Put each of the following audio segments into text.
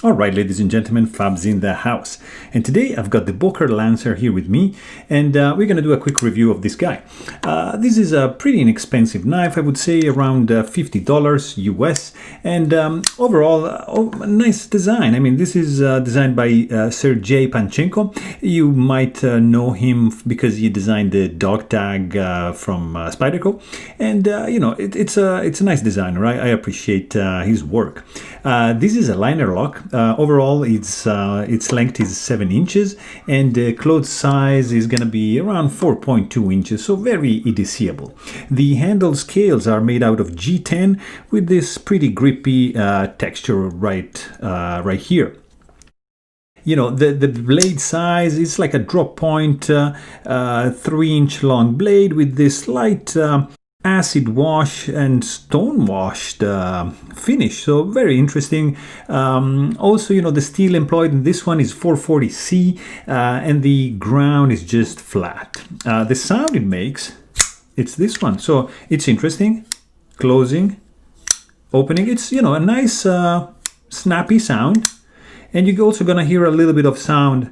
All right, ladies and gentlemen, Fab's in the house. And today I've got the Boker Lancer here with me, and we're going to do a quick review of this guy. This is a pretty inexpensive knife, I would say around $50 US, and overall, a nice design. I mean, this is designed by Sergei Panchenko. You might know him because he designed the dog tag from Spyderco, and you know, it's a nice design, right? I appreciate his work. This is a liner lock. Overall, its length is 7 inches, and the cloth size is going to be around 4.2 inches, so very EDCable. The handle scales are made out of G10 with this pretty grippy texture right here. You know, the blade size is like a drop point 3-inch long blade with this light acid wash and stone washed finish, so very interesting. Also, you know, the steel employed in this one is 440C, and the ground is just flat. The sound it makes, it's this one, so it's interesting. Closing, opening, it's, you know, a nice snappy sound, and you're also gonna hear a little bit of sound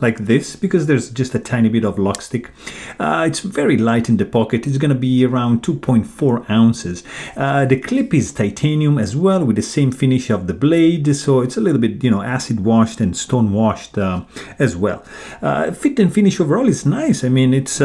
like this, because there's just a tiny bit of lock stick. It's very light in the pocket. It's going to be around 2.4 ounces. The clip is titanium as well, with the same finish of the blade, so it's a little bit, you know, acid washed and stone washed as well. Fit and finish overall is nice. I mean, it's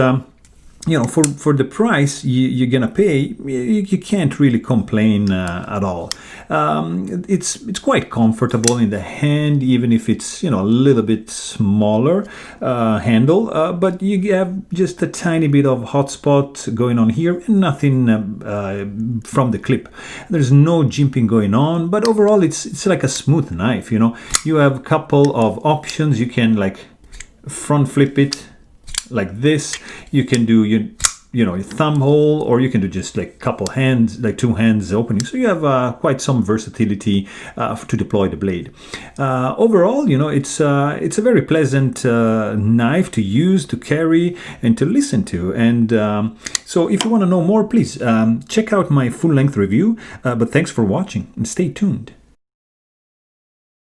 you know, for the price you're gonna pay, you can't really complain at all. It's quite comfortable in the hand, even if it's, you know, a little bit smaller handle, but you have just a tiny bit of hot spot going on here, and nothing from the clip. There's no jimping going on, but overall it's like a smooth knife. You know, you have a couple of options. You can like front flip it like this. You can do you know, your thumb hole, or you can do just like couple hands, like 2 hands opening. So you have quite some versatility to deploy the blade. Overall, you know, it's a very pleasant knife to use, to carry, and to listen to. And so if you want to know more, please check out my full-length review. But thanks for watching, and stay tuned.